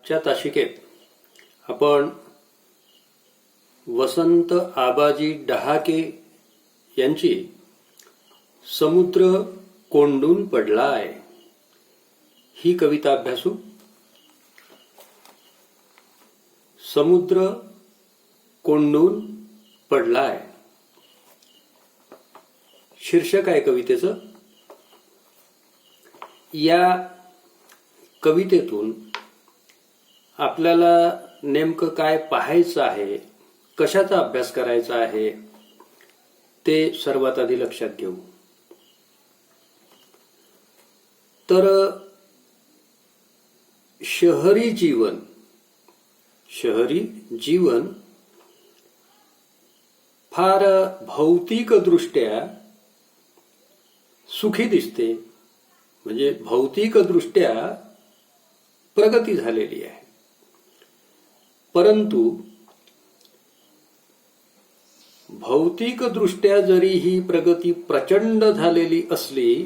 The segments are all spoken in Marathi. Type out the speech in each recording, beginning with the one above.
च्या तासिकेत आपण वसंत आबाजी डहाके यांची समुद्र कोंडून पडलाय ही कविता अभ्यासू. समुद्र कोंडून पडलाय शीर्षक आहे कवितेचं. या कवितेतून आपल्याला नेमकं काय पाहायचं आहे, कशाचा अभ्यास करायचा आहे ते सर्वात आधी लक्षात घेऊ. तर शहरी जीवन फार भौतिकदृष्ट्या सुखी दिसते, म्हणजे भौतिकदृष्ट्या प्रगती झालेली आहे. परंतु भौतिकदृष्ट्या जरी ही प्रगती प्रचंड झालेली असली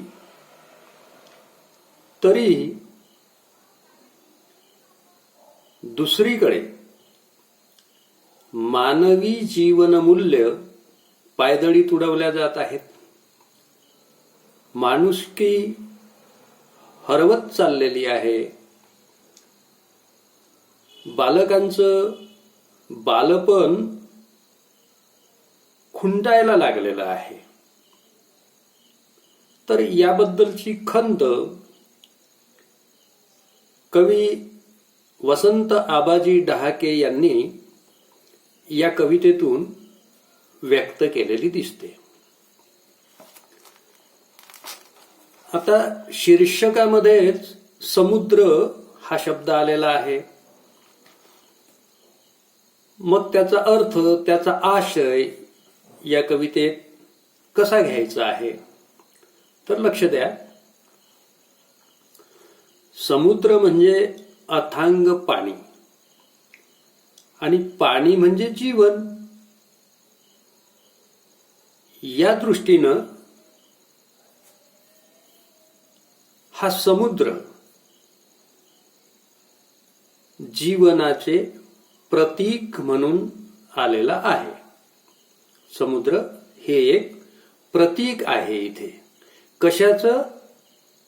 तरी दुसरीकडे मानवी जीवनमूल्य पायदळी तुडवल्या जात आहेत. माणुसकी हरवत चाललेली आहे. बालकांचं बालपण खुंटायला लागलेलं आहे. तर याबद्दलची खंत कवी वसंत आबाजी डहाके यांनी या कवितेतून व्यक्त केलेली दिसते. आता शीर्षकामध्येच समुद्र हा शब्द आलेला आहे. मग त्याचा अर्थ, त्याचा आशय या कवितेत कसा घ्यायचा आहे तर लक्ष द्या. समुद्र म्हणजे अथांग पाणी आणि पाणी म्हणजे जीवन. या दृष्टीनं हा समुद्र जीवनाचे प्रतीक म्हणून आलेला आहे. समुद्र हे एक प्रतीक आहे इथे. कशाचं?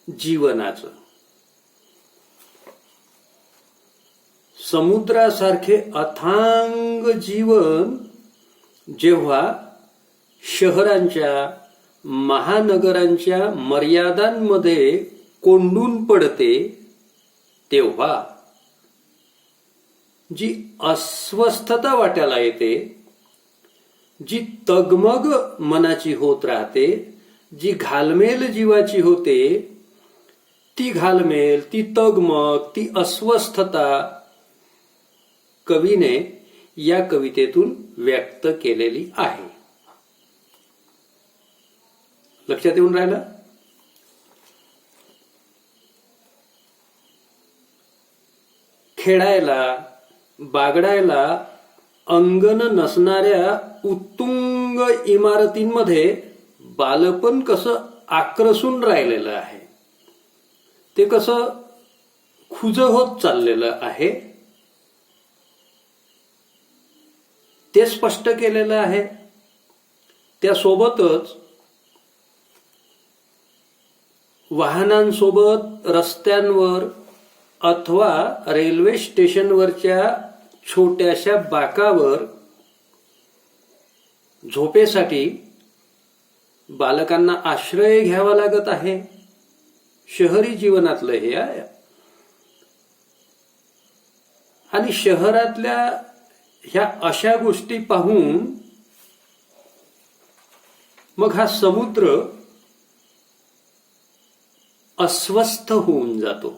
जीवनाचं. समुद्रासारखे अथांग जीवन जेव्हा शहरांच्या, महानगरांच्या मर्यादांमध्ये कोंडून पडते तेव्हा जी अस्वस्थता वाट्याला येते, जी तगमग मनाची होत राहते, जी घालमेल जीवाची होते, ती घालमेल, ती तगमग, ती अस्वस्थता कवीने या कवितेतून व्यक्त केलेली आहे. लक्षात येऊन राहिलं? खेळायला, बागडायला अंगण नसणाऱ्या उत्तुंग इमारतींमध्ये बालपण कसं आक्रसून राहिलेलं आहे, ते कसं खुज होत चाललेलं आहे ते स्पष्ट केलेलं आहे. त्यासोबतच वाहनांसोबत रस्त्यांवर अथवा रेल्वे स्टेशनवरच्या छोट्याशा बाकावर झोपेसाठी बालकांना आश्रय घ्यावा लागत आहे. शहरी जीवनातलं हे आहे. आणि शहरातल्या ह्या अशा गोष्टी पाहून मग हा समुद्र अस्वस्थ होऊन जातो.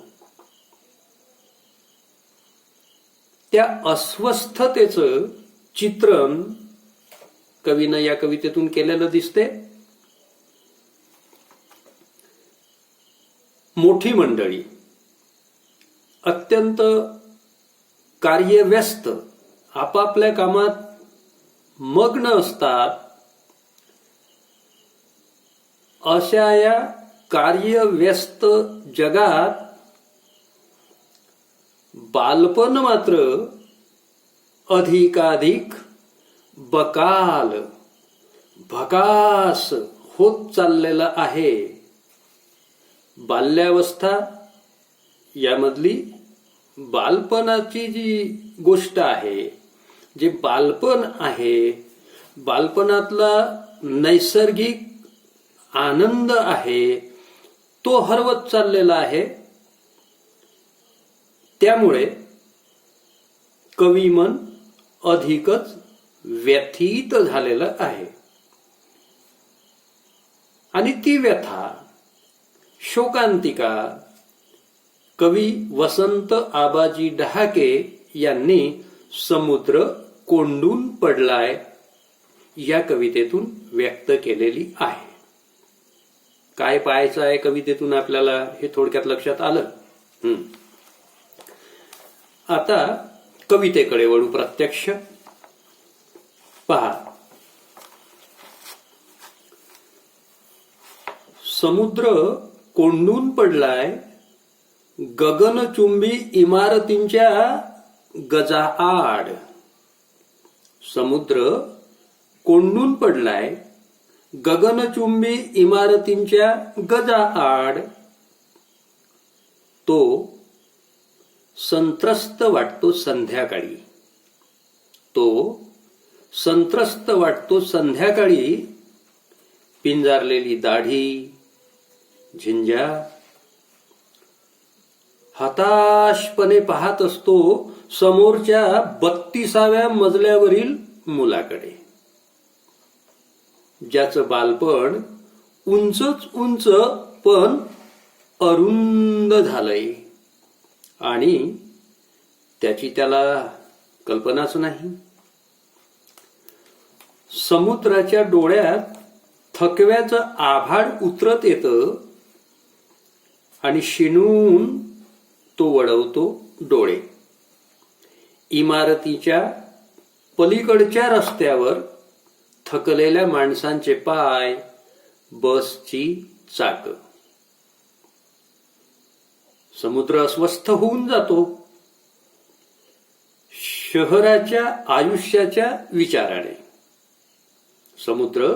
त्या अस्वस्थतेचं चित्रण कवीनं या कवितेतून केलेलं दिसते. मोठी मंडळी अत्यंत कार्यव्यस्त आपापल्या कामात मग्न असतात. अशा या कार्यव्यस्त जगात बालपण मात्र अधिकाधिक बकाल भकास होत चाललेला आहे. बाल्यावस्था यामधली बालपणाची जी गोष्ट आहे, जे बालपण आहे, बालपणातला नैसर्गिक आनंद आहे, तो हरवत चाललेला आहे. त्यामुळे कविमन अधिकच व्यथित झालेलं आहे. आणि ती व्यथा शोकांतिका कवी वसंत आबाजी डहाके यांनी समुद्र कोंडून पडलाय या कवितेतून व्यक्त केलेली आहे. काय पाहायचं आहे कवितेतून आपल्याला हे थोडक्यात लक्षात आलं. आता कवितेकडे वळू प्रत्यक्ष. पहा, समुद्र कोंडून पडलाय गगनचुंबी इमारतींच्या गजाआड. समुद्र कोंडून पडलाय गगनचुंबी इमारतींच्या गजाआड. तो संत्रस्त वाटतो संध्याकाळी. तो संत्रस्त वाटतो संध्याकाळी. पिंजारलेली दाढी, झिंजा, हताशपणे पाहत असतो समोरच्या 32व्या मजल्यावरील मुलाकडे, ज्याचं बालपण उंचच उंच पण अरुंद झालंय आणि त्याची त्याला कल्पनाच नाही. समुद्राच्या डोळ्यात थकव्याचं आभाळ उतरत येतं आणि शिणून तो वळवतो डोळे. इमारतीच्या पलीकडच्या रस्त्यावर थकलेल्या माणसांचे पाय, बसची चाकं. समुद्र अस्वस्थ होऊन जातो शहराच्या आयुष्याच्या विचाराने. समुद्र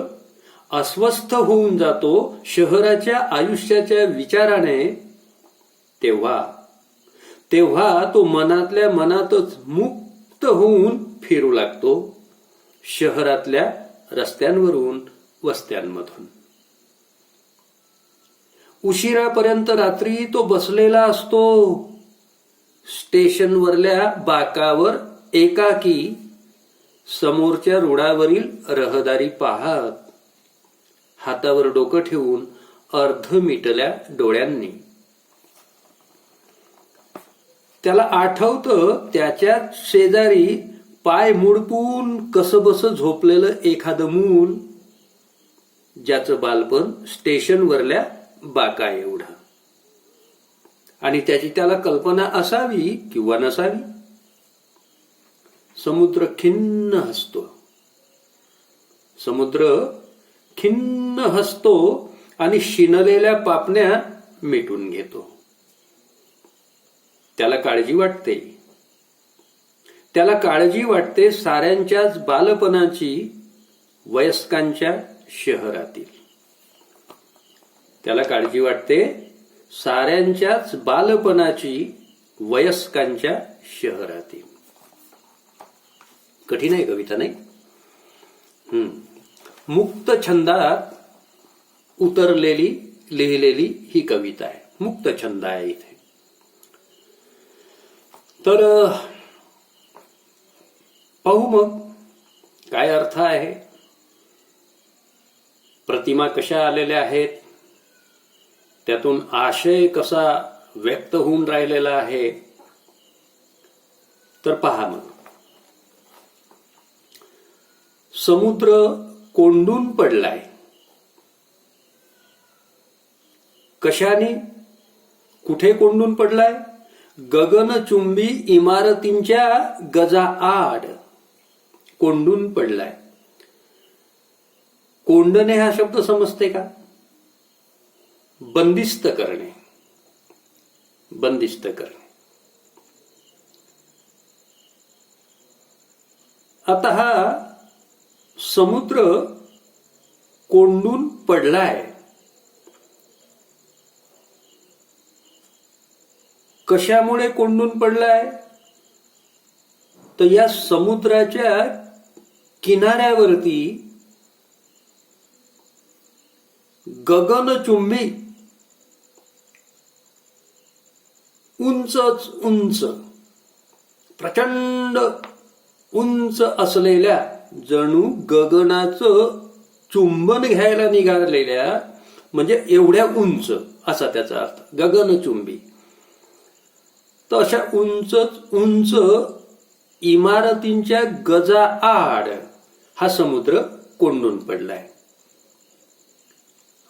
अस्वस्थ होऊन जातो शहराच्या आयुष्याच्या विचाराने. तेव्हा तो मनातल्या मनातच मुक्त होऊन फिरू लागतो शहरातल्या रस्त्यांवरून, वस्त्यांमधून. उशिरापर्यंत रात्री तो बसलेला असतो स्टेशनवरल्या बाकावर एकाकी, समोरच्या रुळावरील रहदारी पाहत, हातावर डोकं ठेवून अर्ध मिटल्या डोळ्यांनी. त्याला आठवतं त्याच्या शेजारी पाय मुडपून कसबस झोपलेलं एखादं मूल, ज्याचं बालपण स्टेशनवरल्या बाका एवढं. आणि त्याची त्याला कल्पना असावी किंवा नसावी. समुद्र खिन्न हसतो. समुद्र खिन्न हसतो आणि शिनलेल्या पापण्या मिटून घेतो. त्याला काळजी वाटते. त्याला काळजी वाटते साऱ्यांच्याच बालपणाची, वयस्कांच्या शहरातील. त्याला काळजी वाटते साऱ्यांच्याच बालपणाची, वयस्कांच्या शहरातील. कठीण आहे कविता, नाही? मुक्त छंदात उतरलेली लिहिलेली ही कविता आहे. मुक्त छंद आहे इथे. तर पाहू मग काय अर्थ आहे, प्रतिमा कशा आलेल्या आहेत, त्यातून आशय कसा व्यक्त होऊन राहिलेला आहे. तर पहा मग. समुद्र कोंडून पडलाय. कशाने, कुठे कोंडून पडलाय? गगनचुंबी इमारतींच्या गजाआड कोंडून पडलाय. कोंडणे हा शब्द समजते का? बंदिस्त करणे. बंदिस्त करणे. आता हा समुद्र कोंडून पडलाय. कशामुळे कोंडून पडलाय? तर या समुद्राच्या किनाऱ्यावरती गगनचुंबी उंचच उंच, प्रचंड उंच असलेल्या, जणू गगनाचं चुंबन घ्यायला निघालेल्या, म्हणजे एवढ्या उंच असा त्याचा अर्थ, गगनचुंबी. तर अशा उंचच उंच इमारतींच्या गजाआड हा समुद्र कोंडून पडलाय.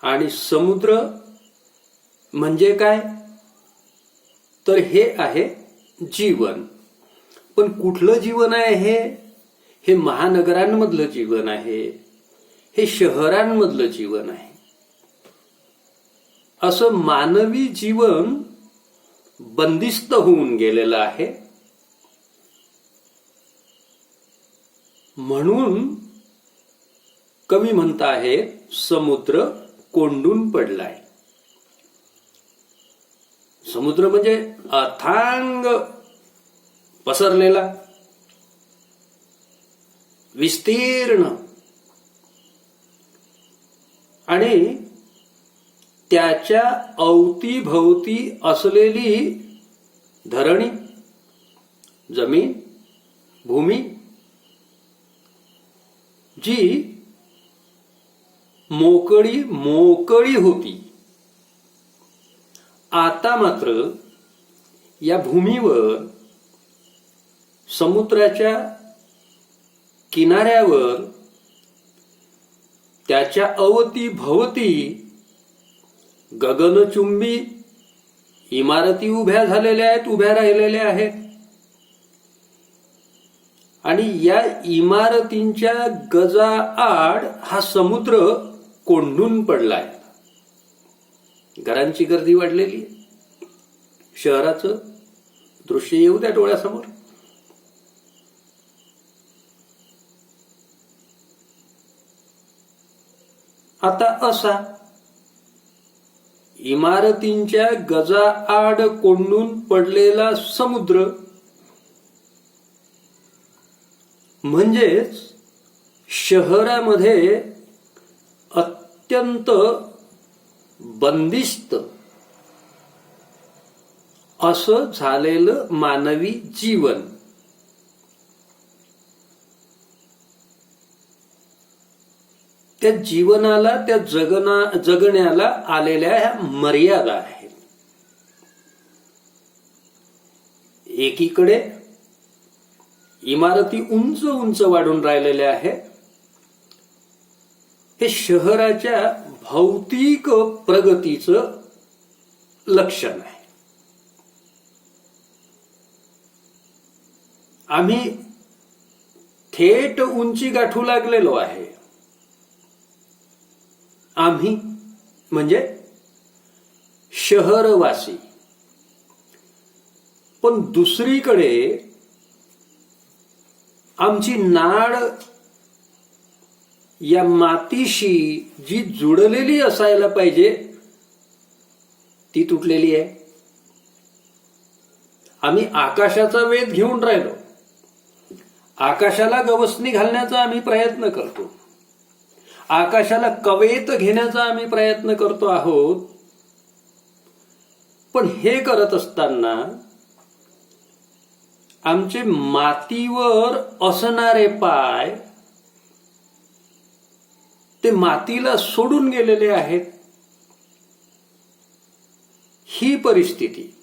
आणि समुद्र म्हणजे काय? तर हे आहे जीवन. पण कुठलं जीवन आहे हे? हे महानगरांमधलं जीवन आहे, हे शहरांमधलं जीवन आहे. असं मानवी जीवन बंदिस्त होऊन गेलेलं आहे. म्हणून कवी म्हणत आहे समुद्र कोंडून पडलाय. समुद्र म्हणजे अथांग पसरलेला, विस्तीर्ण, आणि त्याच्या अवतीभवती असलेली धरणी, जमीन, भूमी, जी मोकळी मोकळी होती. आता मात्र या भूमीवर, समुद्राच्या किनाऱ्यावर, त्याच्या अवतीभवती गगनचुंबी इमारती उभ्या झालेल्या आहेत, उभ्या राहिलेल्या आहेत. आणि या इमारतींच्या गजाआड हा समुद्र कोंडून पडलाय. घरांची गर्दी वाढलेली, शहराचं दृश्य येऊ द्या डोळ्यासमोर. आता असा इमारतींच्या गजाआड कोंडून पडलेला समुद्र म्हणजेच शहरामध्ये अत्यंत बंदिस्त असं झालेलं मानवी जीवन. त्या जीवनाला, त्या जगण्याला आलेल्या ह्या मर्यादा आहेत. एकीकडे इमारती उंच उंच वाढून राहिलेल्या आहेत. हे शहराच्या भौतिक प्रगतीचं लक्षण आहे. आम्ही थेट उंची गाठू लागलेलो आहे. आम्ही म्हणजे शहरवासी. पण दुसरीकडे आमची नाळ या मातीशी जी जुडलेली असायला पाहिजे ती तुटलेली आहे. आम्ही आकाशाचा वेध घेऊन राहिलो. आकाशाला गवसणी घालण्याचा आम्ही प्रयत्न करतो. आकाशाला कवेत घेण्याचा आम्ही प्रयत्न करतो आहोत. पण हे करत असताना आमचे मातीवर असणारे पाय ते मातीला सोडून गेलेले आहेत. ही परिस्थिती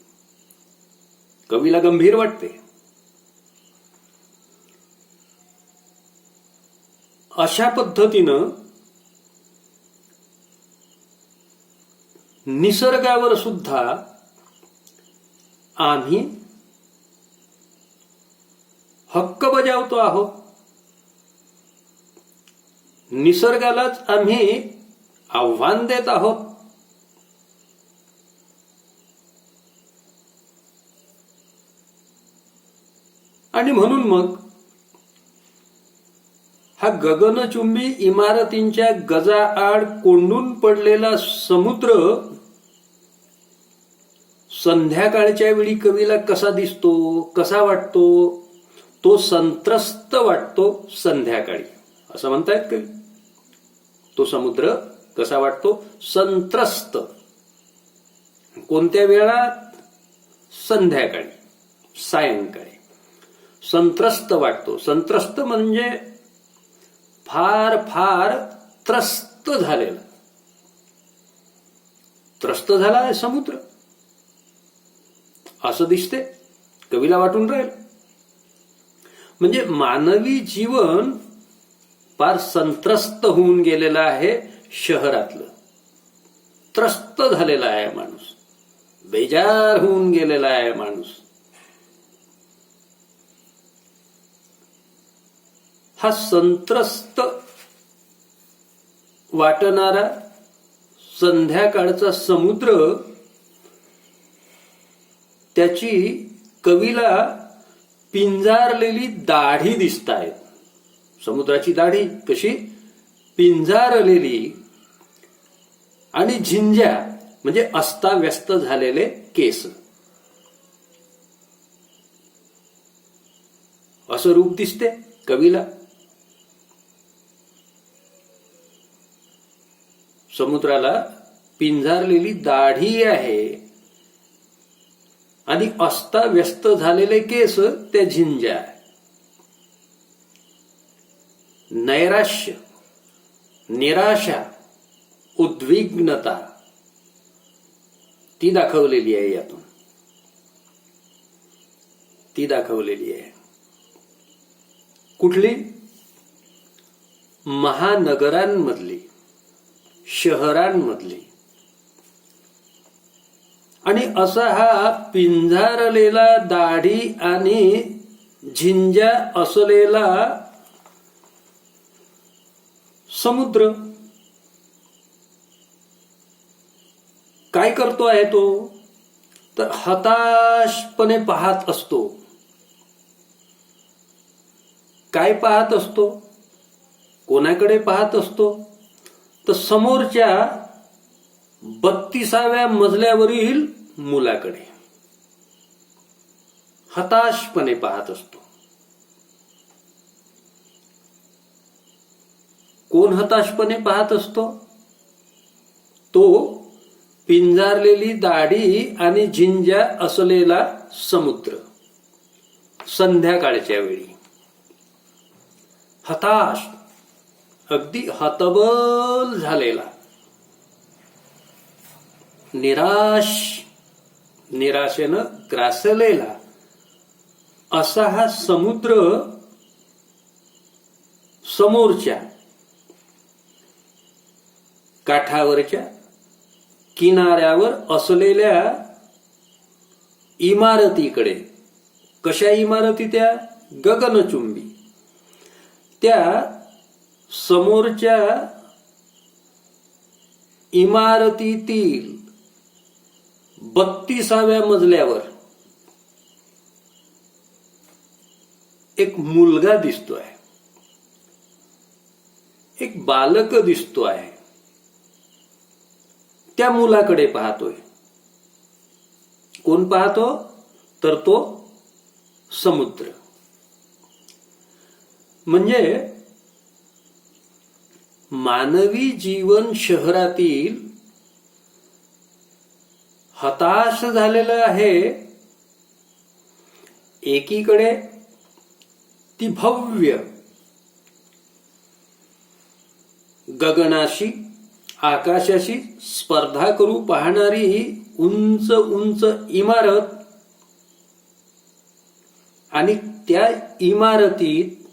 कवीला गंभीर वाटते. अशा पद्धतीनं निसर्गावर सुद्धा आम्ही हक्क बजावतो आहोत. निसर्गालाच आम्ही आव्हान देत आहोत. आणि म्हणून मग हा गगनचुंबी इमारतींच्या गजाआड कोंडून पडलेला समुद्र संध्याकाळच्या वेळी कवीला कसा दिसतो, कसा वाटतो? तो संत्रस्त वाटतो संध्याकाळी, असं म्हणतायत कवी. तो समुद्र कसा वाटतो? संत्रस्त. कोणत्या वेळात? संध्याकाळी, सायंकाळी. संत्रस्त वाटतो. संत्रस्त म्हणजे फार फार त्रस्त झालेला. त्रस्त झाला आहे समुद्र असं दिसते, कवीला वाटून राहील. म्हणजे मानवी जीवन फार संत्रस्त होऊन गेलेलं आहे. शहरातलं त्रस्त झालेला आहे माणूस, बेजार होऊन गेलेला आहे माणूस. हा संत्रस्त वाटणारा संध्याकाळचा समुद्र त्याची कवीला पिंजारलेली दाढी दिसतायत. समुद्राची दाढी कशी? पिंजारलेली. आणि झिंज्या म्हणजे अस्ताव्यस्त झालेले केस, असं रूप दिसते कवीला. समुद्राला पिंजारलेली दाढी आहे आणि अस्ताव्यस्त झालेले केस त्या झिंज्या. नैराश्य, निराशा, उद्विग्नता ती दाखवलेली आहे यातून. ती दाखवलेली आहे. कुठली? महानगरांमधली, शहरांमधली. आणि असा हा पिंजारलेला दाढी आणि झिंज्या असलेला समुद्र काय करतो आहे तो? तर हताशपणे पाहत असतो. काय पाहत असतो? कोणाकडे पाहत असतो? तर समोरच्या 32व्या मजल्यावरील मुलाकडे हताशपणे पाहत असतो. कोण हताशपणे पाहत असतो? तो पिंजारलेली दाढी आणि झिंज्या असलेला समुद्र संध्याकाळच्या वेळी. हताश, अगदी हतबल झालेला, निराशेनं ग्रासलेला असा हा समुद्र समोरच्या काठावरच्या किनाऱ्यावर असलेल्या इमारतीकडे. कशा इमारती? त्या गगनचुंबी. त्या समोरच्या इमारतीतील 32व्या मजल्यावर एक मुलगा दिसतो आहे, एक बालक दिसतो आहे. त्या मुलाकडे पाहतोय. कोण पाहतो? तर तो समुद्र. म्हणजे मानवी जीवन शहरातील हताश झालेलं आहे. एकीकडे ती भव्य गगनाशी, आकाशाशी स्पर्धा करू पाहणारी उंच उंच इमारत, आणि त्या इमारतीत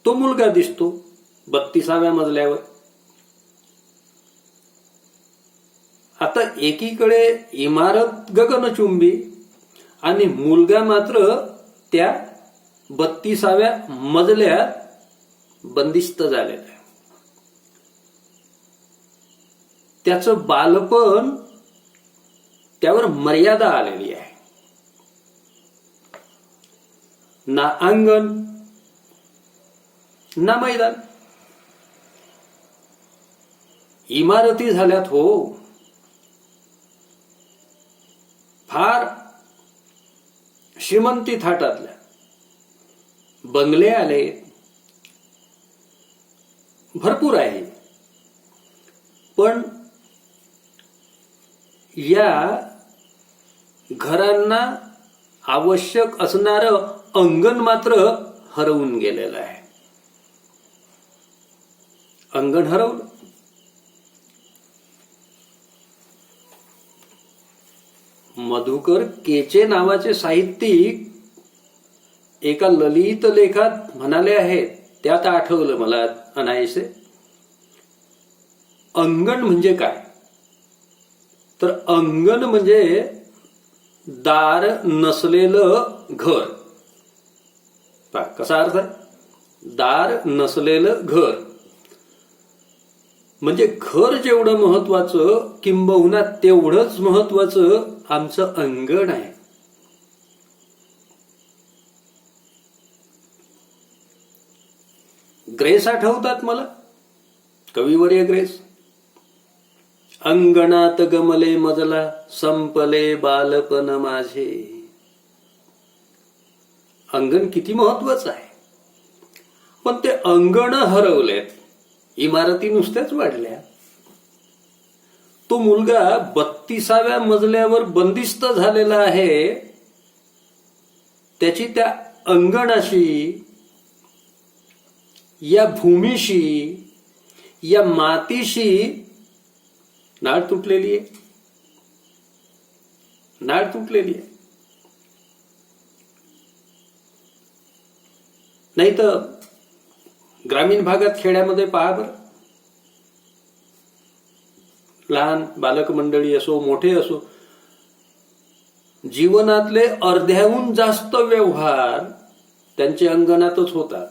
तो मुलगा दिसतो 32व्या मजल्यावर. आता एकीकडे इमारत गगनचुंबी आणि मुलगा मात्र त्या 32व्या मजल्यात बंदिस्त झालेला आहे. त्याचं बालपण, त्यावर मर्यादा आलेली आहे. ना अंगण, ना मैदान. इमारती झाल्यात हो, फार श्रीमंती थाटातल्या. बंगले आले, भरपूर आहे. पण या घरांना आवश्यक असणारं अंगण मात्र हरवून गेलेलं आहे. अंगण हरवलं. मधुकर केचे नावाचे साहित्यिक एका ललित लेखात म्हणाले आहेत, त्यात आठवलं मला अनायसे. अंगण म्हणजे काय? तर अंगण म्हणजे दार नसलेलं घर. कसा अर्थ आहे? दार नसलेलं घर म्हणजे घर जेवढं महत्वाचं, किंबहुना तेवढंच महत्वाचं आमचं अंगण आहे. ग्रेस आठवतात मला, कविवर्य ग्रेस. अंगणात गमले मजला, संपले बालपण माझे. अंगण किती महत्वाचं आहे. पण ते अंगण हरवलेत, इमारती नुसत्याच वाढल्या. तो मुलगा 32व्या मजल्यावर बंदिस्त झालेला आहे. त्याची त्या अंगणाशी, या भूमीशी, या मातीशी नाळ तुटलेली आहे. नाळ तुटलेली आहे. नाही तर ग्रामीण भागात, खेड्यामध्ये पहा बरं, लहान बालक मंडळी असो, मोठे असो, जीवनातले अर्ध्याहून जास्त व्यवहार त्यांच्या अंगणातच होतात.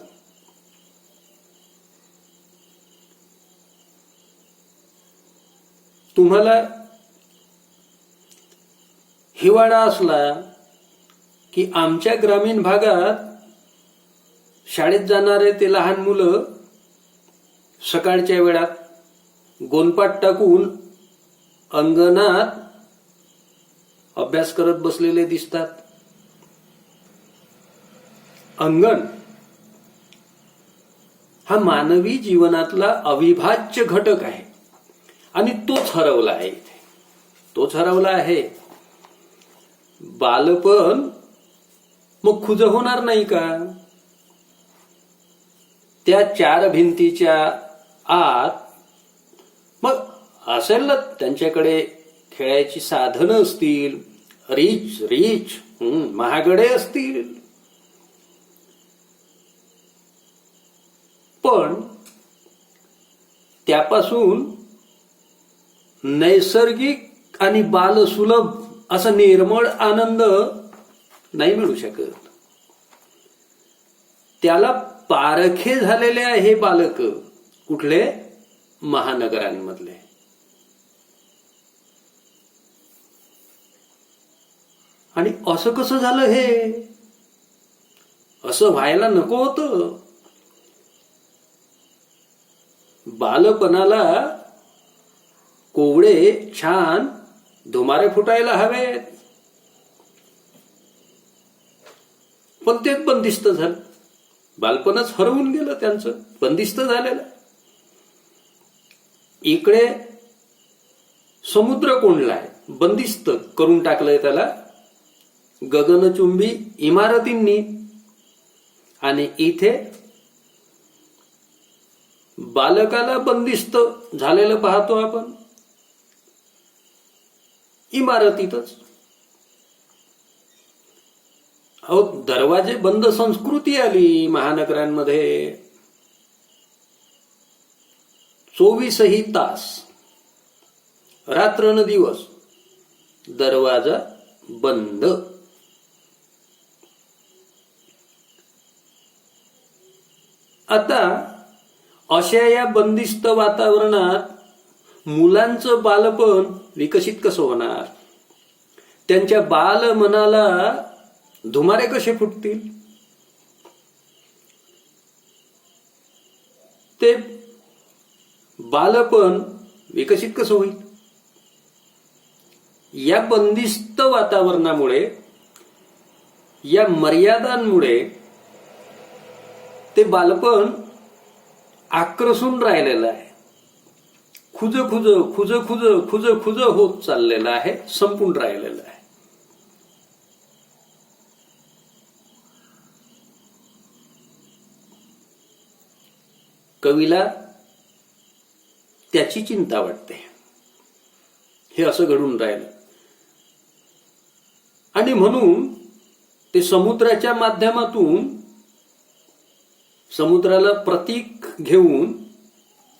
तुम्हाला हिवाळा असला की आमच्या ग्रामीण भागात शाळेत जाणारे ते लहान मुलं सकाळच्या वेळात गोनपाट टाकून अंगणात अभ्यास करत बसलेले दिसतात. अंगण हा मानवी जीवनातला अविभाज्य घटक आहे आणि तोच हरवला आहे इथे. तोच हरवला आहे. बालपण मग खुज होणार नाही का? त्या चार भिंतीच्या आत मग असेल ना त्यांच्याकडे खेळायची साधनं असतील, रिच महागडे असतील, पण त्यापासून नैसर्गिक आणि बालसुलभ असा निर्मळ आनंद नाही मिळू शकत. त्याला पारखे झालेले आहे बालक. कुठले? महानगरांमधले. आणि असं कसं झालं हे? असं व्हायला नको होतं. बालपणाला कोवळे छान धुमारे फुटायला हवेत, पण तेच बंदिस्त झालं. बालपणच हरवून गेलं त्यांचं, बंदिस्त झालेलं. इकडे समुद्र कोंडलाय, बंदिस्त करून टाकलंय त्याला गगनचुंबी इमारतींनी. आणि इथे बालकाला बंदिस्त झालेलं पाहतो आपण इमारतीतच. अहो, दरवाजे बंद संस्कृती आली महानगरांमध्ये. 24ही तास, रात्र न दिवस दरवाजा बंद. आता अशा या बंदिस्त वातावरणात मुलांचं बालपण विकसित कसं होणार? त्यांच्या बाल मनाला धुमारे कसे फुटतील? ते बालपण विकसित कसं होईल? या बंदिस्त वातावरणामुळे, या मर्यादांमुळे ते बालपण आक्रसून राहिलेलं आहे. खुज खुज खुज खुज खुज खुज होत चाललेलं आहे, संपून राहिलेलं आहे. कवीला त्याची चिंता वाटते, हे असं घडून राहिलं. आणि म्हणून ते समुद्राच्या माध्यमातून, समुद्राला प्रतीक घेऊन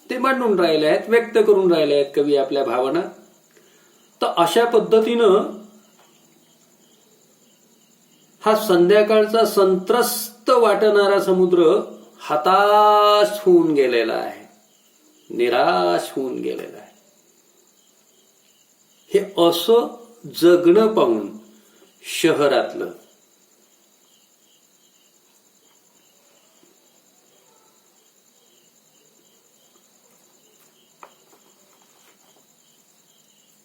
ते मांडून राहिले आहेत, व्यक्त करून राहिले आहेत कवी आपल्या भावना. तर अशा पद्धतीनं हा संध्याकाळचा संत्रस्त वाटणारा समुद्र हताश होऊन गेलेला आहे, निराश होऊन गेलेला आहे. हे असं जगणं पाहून शहरातलं,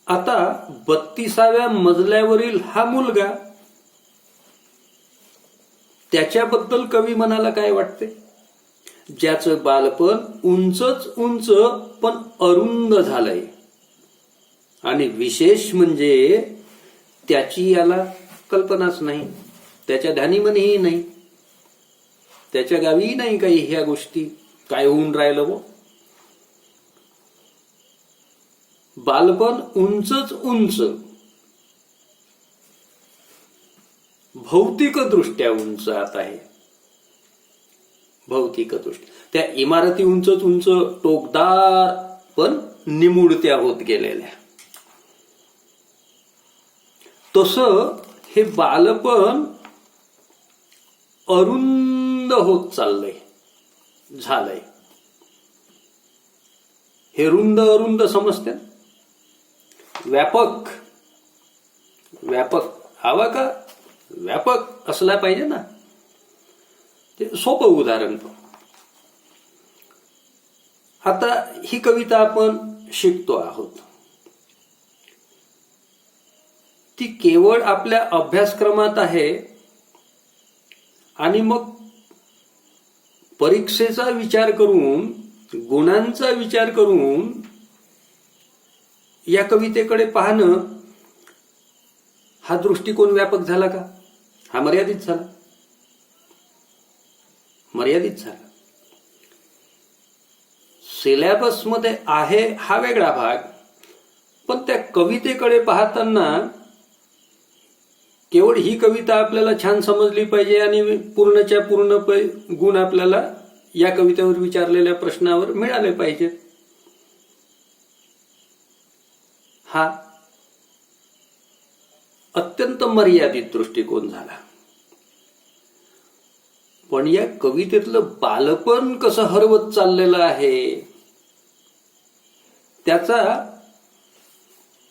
आता 32व्या मजल्यावरील हा मुलगा, त्याच्याबद्दल कवी मनाला काय वाटते? ज्याचं बालपण उंचच उंच पण अरुंद झालंय. आणि विशेष म्हणजे त्याची याला कल्पनाच नाही, त्याच्या ध्यानीमनीही नाही, त्याच्या गावीही नाही काही ह्या गोष्टी. काय होऊन राहिलं हो? बालपण उंचच उंच, भौतिकदृष्ट्या उंच आता आहे. भौतिकदृष्ट्या त्या इमारती उंचच उंच, टोकदार पण निमुळत्या होत गेलेल्या. तसं हे बालपण अरुंद होत चाललंय, झालंय. हे रुंद अरुंद समजते, व्यापक व्यापक हवा का व्यापक असला पाहिजे ना. ते सोपं उदाहरण. आता ही कविता आपण शिकतो आहोत, ती केवळ आपल्या अभ्यासक्रमात आहे. आणि मग परीक्षेचा विचार करून, गुणांचा विचार करून या कवितेकडे पाहणं, हा दृष्टिकोन व्यापक झाला का? हा मर्यादित झाला, मर्यादित झाला. सिलेबस मध्ये आहे हा वेगळा भाग, पण त्या कवितेकडे पाहताना केवळ ही कविता आपल्याला छान समजली पाहिजे आणि पूर्णच्या पूर्ण गुण आपल्याला या कवितेवर विचारलेल्या प्रश्नावर मिळाले पाहिजेत, हा अत्यंत मर्यादित दृष्टिकोन झाला. पण या कवितेतलं बालपण कसं हरवत चाललेलं आहे, त्याचा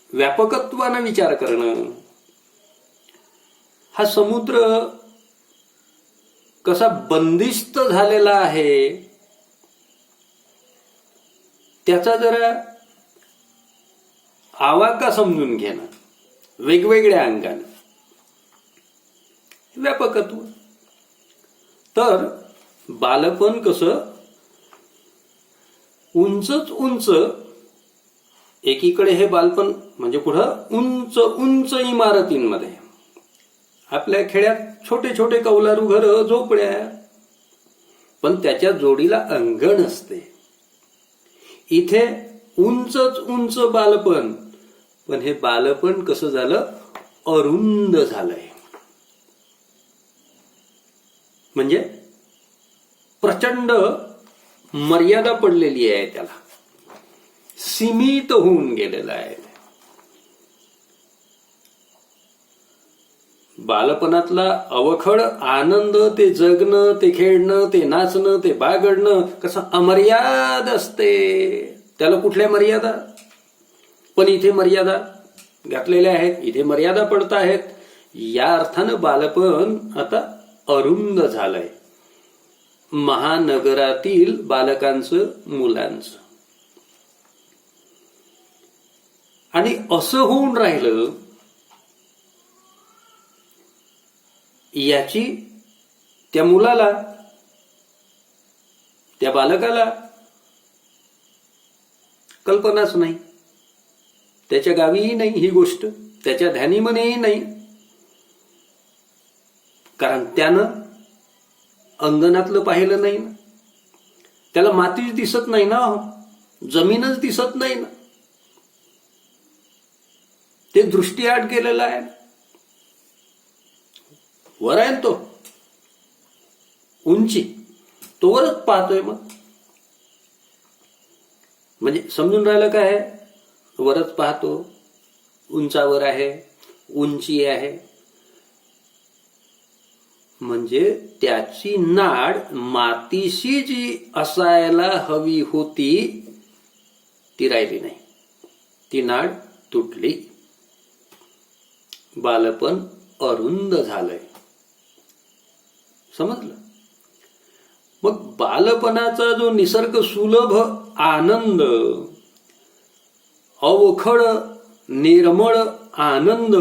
व्यापकत्वानं विचार करणं, हा समुद्र कसा बंदिस्त झालेला आहे त्याचा जरा आवाका समजून घेणं, वेगवेगळ्या अंगाने व्यापकत्व. तर बालपण कसं उंचच उंच, एकीकडे हे बालपण म्हणजे कुठं उंच उंच इमारतींमध्ये, आपल्या खेड्यात छोटे छोटे कौलारू घर, झोपड्या, पण त्याच्या जोडीला अंगण असते. इथे उंचच उंच बालपण, पण हे बालपण कसं झालं, अरुंद झालंय. म्हणजे प्रचंड मर्यादा पडलेली आहे, त्याला सीमित होऊन गेलेला आहे. बालपणातला अवखळ आनंद, ते जगणं, ते खेळणं, ते नाचणं, ते बागडणं कसं अमर्याद असते. त्याला कुठल्या मर्यादा? पण इथे मर्यादा घातलेल्या आहेत, इथे मर्यादा पडत आहेत. या अर्थानं बालपण आता अरुंद झालंय. महानगरातील बालकांचं, मुलांचं. आणि असं होऊन राहिलं याची त्या मुलाला, त्या बालकाला कल्पनाच नाही. त्याच्या गावीही नाही ही गोष्ट, त्याच्या ध्यानीमनेही नाही. कारण त्यानं अंगणातलं पाहिलं नाही ना, त्याला मातीच दिसत नाही ना, जमीनच दिसत नाही ना, ते दृष्टीआड गेलेलं आहे. वर आहे तो उंची, तो वरच पाहतोय. मग म्हणजे समजून राहिलं काय, वरच पाहतो, उंचावर आहे, उंची आहे. म्हणजे त्याची नाड मातीशी जी असायला हवी होती ती राहिली नाही, ती नाड तुटली. बालपण अरुंद झालंय. समजलं? मग बालपणाचा जो निसर्ग सुलभ आनंद, अवखळ निर्मळ आनंद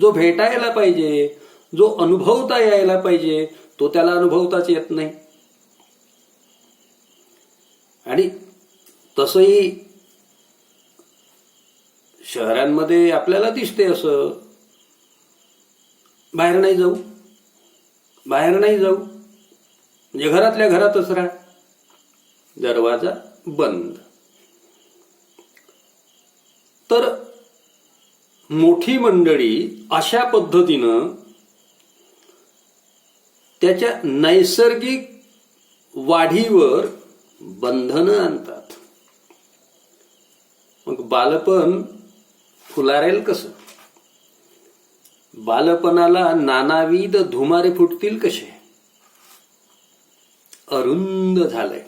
जो भेटायला पाहिजे, जो अनुभवता यायला पाहिजे, तो त्याला अनुभवताच येत नाही. आणि तसंही शहरांमध्ये आपल्याला दिसते असं, बाहेर नाही जाऊ, बाहेर नाही जाऊ, म्हणजे घरातल्या घरातच राहा, दरवाजा बंद. तर मोठी मंडळी अशा पद्धतीनं त्याच्या नैसर्गिक वाढीवर बंधनं आणतात. मग बालपण फुलारेल कसं? बालपणाला नानाविध धुमारे फुटतील कसे? अरुंद झालंय.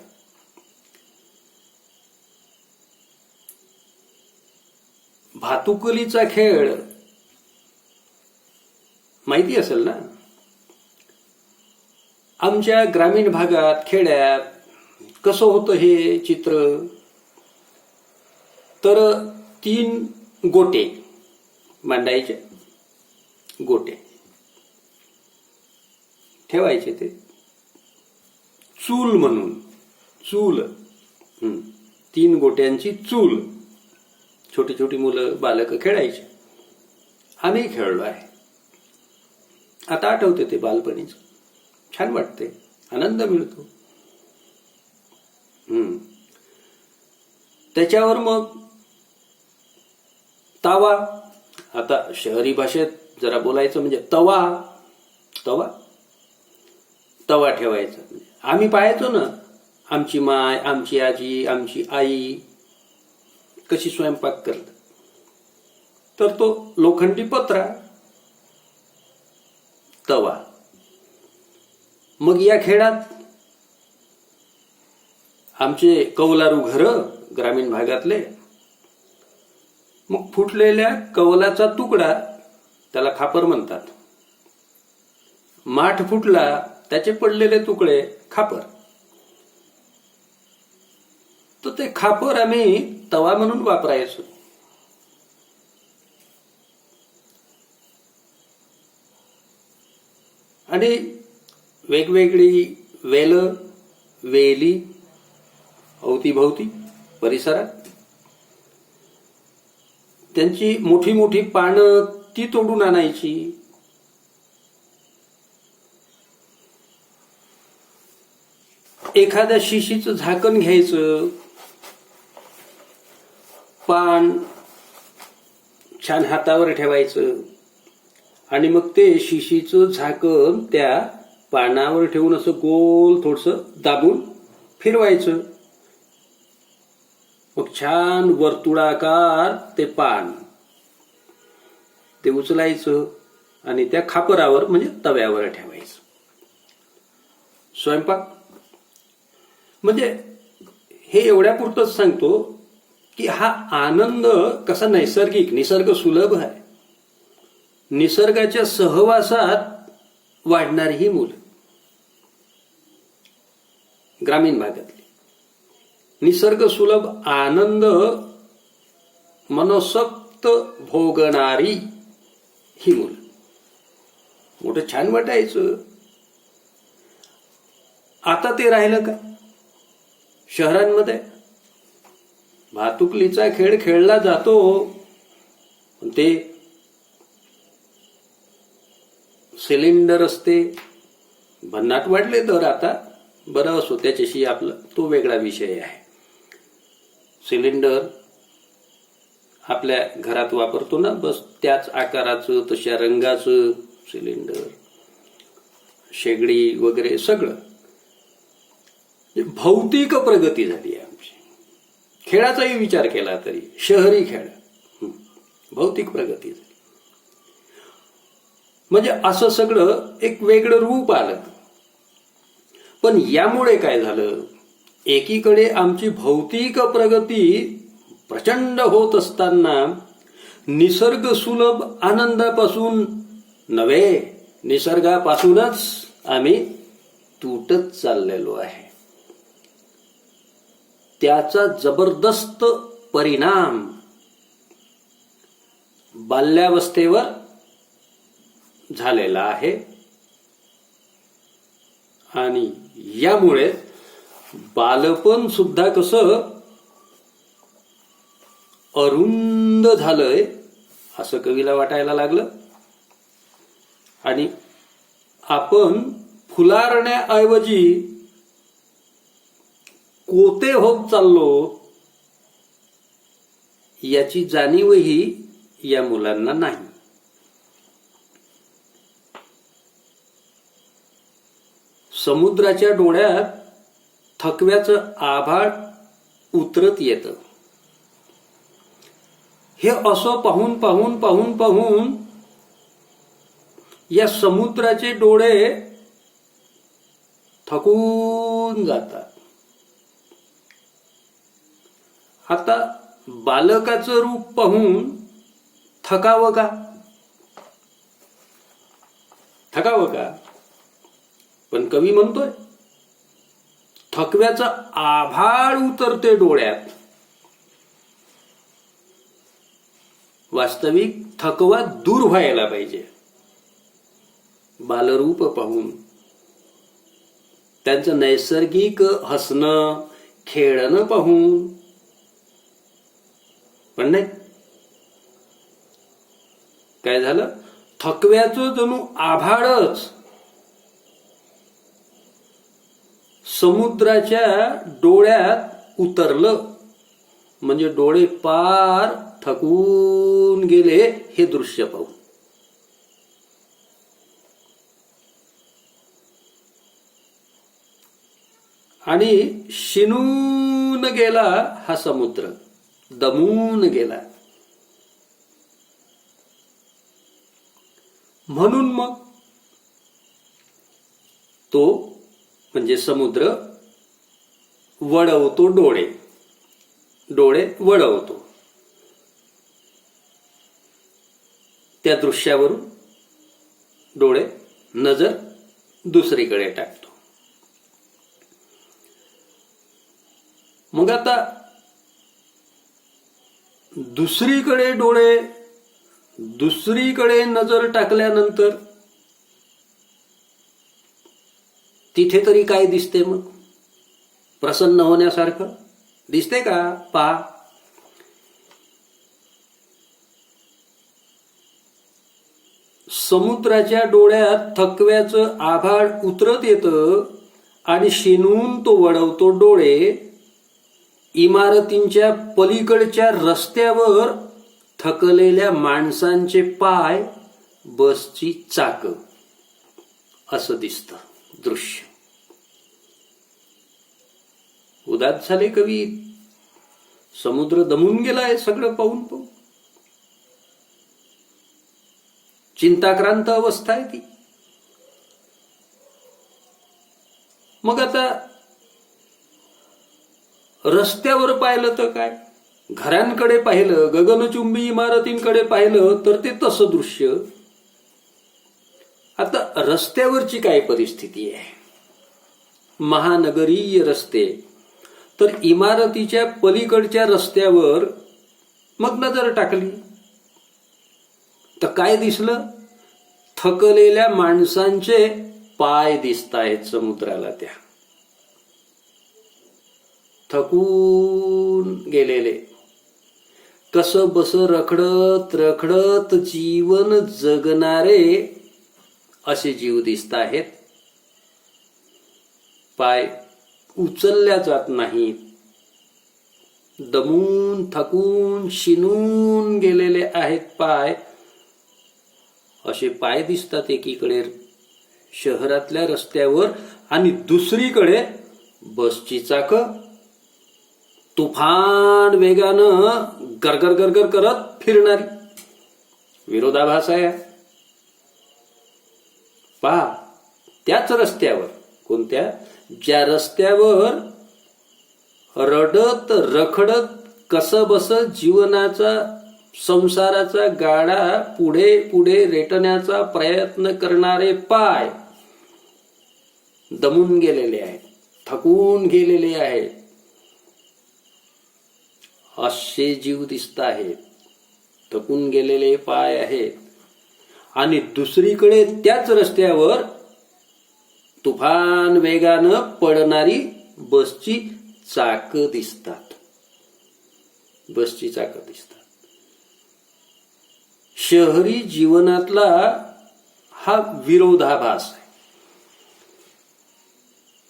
भातुकलीचा खेळ माहिती असेल ना? आमच्या ग्रामीण भागात, खेड्यात कसं होतं हे चित्र? तर 3 गोटे मांडायचे, गोटे ठेवायचे, ते चूल म्हणून, चूल, 3 गोट्यांची चूल. छोटी छोटी मुलं, बालक खेळायचे. आम्ही खेळलो आहे. आता आठवते ते बालपणीच, छान वाटते, आनंद मिळतो. त्याच्यावर मग तावा, आता शहरी भाषेत जरा बोलायचं म्हणजे तवा, तवा तवा ठेवायचा. आम्ही पाहायचो ना, आमची माय, आमची आजी, आमची आई कशी स्वयंपाक करतात. तर तो लोखंडी पत्रा, तवा. मग या खेळात आमचे कौलारू घर ग्रामीण भागातले, मग फुटलेल्या कौलाचा तुकडा, त्याला खापर म्हणतात. माठ फुटला, त्याचे पडलेले तुकडे खापर. तर ते खापर आम्ही तवा म्हणून वापरायचो. आणि वेगवेगळी वेल, वेली अवतीभवती परिसरात, त्यांची मोठी मोठी पानं ती तोडून आणायची. एखाद्या शिशीचं झाकण घ्यायचं, पान छान हातावर ठेवायचं, आणि मग ते शिशीचं झाकण त्या पानावर ठेवून असं गोल थोडंसं दाबून फिरवायचं. मग छान वर्तुळाकार ते पान ते उचलायचं आणि त्या खापरावर म्हणजे तव्यावर ठेवायचं. स्वयंपाक म्हणजे हे एवढ्यापुरतंच सांगतो की हा आनंद कसा नैसर्गिक, निसर्ग सुलभ आहे. निसर्गाच्या सहवासात वाढणारी ही मुलं. ग्रामीण भागातली निसर्ग सुलभ आनंद मनसोक्त भोगणारी ही मुलं. मोठं छान वाटायचं. आता ते राहिलं का? शहरांमध्ये भातुकलीचा खेळ खेळला जातो. ते सिलेंडर असते, भन्नाट वाढले तर आता बरं असो, त्याच्याशी आपला तो वेगळा विषय आहे. सिलेंडर आपल्या घरात वापरतो ना, बस त्याच आकाराचं तशा रंगाचं सिलेंडर, शेगडी वगैरे सगळं. भौतिक प्रगती झाली आहे आमची. खेळाचाही विचार केला तरी शहरी खेळ, भौतिक प्रगती झाली. म्हणजे असं सगळं एक वेगळं रूप आलं. पण यामुळे काय झालं? एकीकडे आमची भौतिक प्रगती प्रचंड होत असताना निसर्ग सुलभ आनंदापासून नव्हे, निसर्गापासूनच आम्ही तुटत चाललेलो आहे. त्याचा जबरदस्त परिणाम बाल्यावस्थेवर झालेला आहे. आणि यामुळे बालपण सुद्धा कसं अरुंद झालंय असं कवीला वाटायला लागलं. आणि आपण फुलारण्याऐवजी कोते होत चाललो याची जाणीवही या मुलांना नाही. समुद्राच्या डोळ्यात थकव्याचं आभाळ उतरत येतं. हे असं पाहून पाहून पाहून पाहून या समुद्राचे डोळे थकून जातात. आता बालकाचं रूप पाहून थकावं का? थकावं का? पण कवी म्हणतोय थकव्याचं आभाळ उतरते डोळ्यात. वास्तविक थकवा दूर व्हायला पाहिजे बालरूप पाहून. त्यांचं नैसर्गिक हसणं खेळणं पाहून. पण नाही, काय झालं? थकव्याचं जणू आभाळच समुद्राच्या डोळ्यात उतरलं. म्हणजे डोळे पार थकून गेले हे दृश्य पाहून. आणि शिनून गेला हा समुद्र, दमून गेला. म्हणून मग तो म्हणजे समुद्र वळवतो डोळे, डोळे वळवतो त्या दृश्यावरून, डोळे नजर दुसरीकडे टाकतो. मग आता दुसरीकडे नजर टाकल्यानंतर तिथे तरी काय दिसते? मग प्रसन्न होण्यासारखं दिसते का? पहा, समुद्राच्या डोळ्यात थकव्याचं आभाळ उतरत येतं आणि शिनून तो वळवतो डोळे. इमारतींच्या पलीकडच्या रस्त्यावर थकलेल्या माणसांचे पाय, बसची चाकं, असं दिसतं दृश्य. उदास झाले कवी. समुद्र दमून गेलाय सगळं पाहून पाहून. चिंताक्रांत अवस्था आहे ती. मग आता रस्त्यावर पाहिलं तर काय, घरांकडे पाहिलं, गगनचुंबी इमारतींकडे पाहिलं तर ते तसं दृश्य. आता रस्त्यावरची काय परिस्थिती आहे? महानगरीय रस्ते, तर इमारतीच्या पलीकडच्या रस्त्यावर मग नजर टाकली तर काय दिसलं? थकलेल्या माणसांचे पाय दिसतायत समुद्राला, त्या थकून गेलेले, कसं बस रखडत रखडत जीवन जगणारे असे जीव दिसत आहेत. पाय उचलल्या जात नाहीत, दमून थकून शिनून गेलेले आहेत पाय, असे पाय दिसतात एकीकडे शहरातल्या रस्त्यावर, आणि दुसरीकडे बसची चाकं तुफान वेगानं गरगर गरगर करत फिरणारी. विरोधाभास आहे. पहा, त्याच रस्त्यावर, कोणत्या? ज्या रस्त्यावर रडत रखडत कसं बस जीवनाचा संसाराचा गाडा पुढे पुढे रेटण्याचा प्रयत्न करणारे पाय दमून गेलेले आहेत, थकून गेलेले आहेत, असे जीव दिसत आहेत, थकून गेलेले पाय आहेत. आणि दुसरीकडे त्याच रस्त्यावर तुफान वेगानं पडणारी बसची चाकं दिसतात, बसची चाकं दिसतात. शहरी जीवनातला हा विरोधाभास आहे.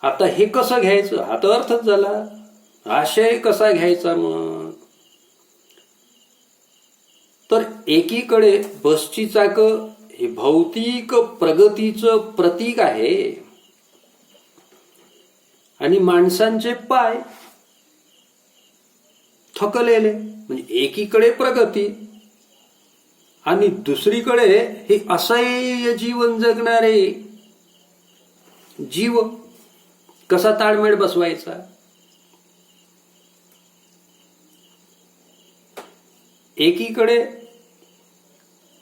आता हे कसं घ्यायचं? हा तर अर्थच झाला. आशय कसा घ्यायचा मग? तर एकीकडे बसची चाकं हे भौतिक प्रगतीचं प्रतीक आहे, आणि माणसांचे पाय थकलेले, म्हणजे एकीकडे प्रगती आणि दुसरीकडे हे असह्य जीवन जगणारे जीव. कसा ताळमेळ बसवायचा? एकीकडे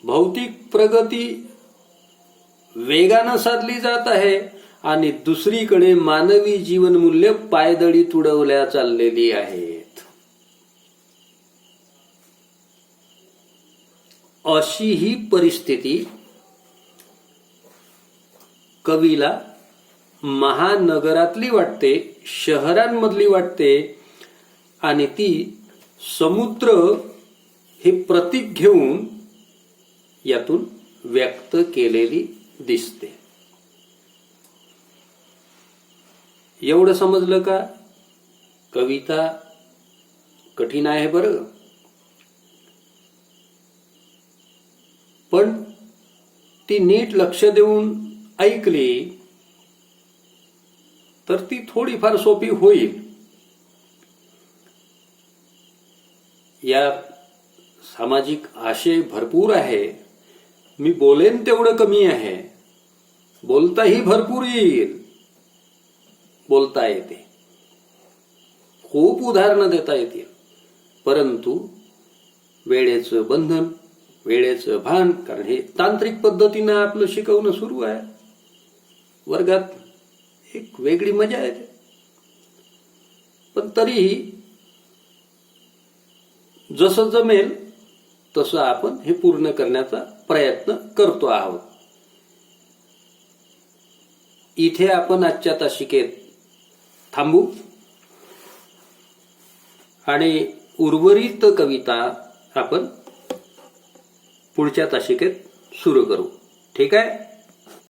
भौतिक प्रगती वेगानं साधली जात आहे, आणि दुसरीकडे मानवी जीवनमूल्य पायदळी तुडवल्या चाललेली आहेत. अशी ही परिस्थिती कवीला महानगरातली वाटते, शहरांमधली वाटते, आणि ती समुद्र हे प्रतीक घेऊन यातून व्यक्त केलेली दिसते. एवढं समजलं का? कविता कठीण आहे बरं, पण ती नीट लक्ष देऊन ऐकली तर ती थोडीफार सोपी होईल. या सामाजिक आशय भरपूर आहे. मी बोलेन तेवढं कमी आहे. बोलताही भरपूर येईल, बोलता येते, खूप उदाहरणं देता येतील, परंतु वेळेचं बंधन, वेळेचं भान, कारण हे तांत्रिक पद्धतीनं आपलं शिकवणं सुरू आहे. वर्गात एक वेगळी मजा येते, पण तरीही जसं जमेल तसं आपण हे पूर्ण करण्याचा प्रयत्न करतो आहोत. इथे आपण आजच्या तासिकेत थांबू आणि उर्वरित कविता आपण पुढच्या तासिकेत सुरू करू. ठीक आहे?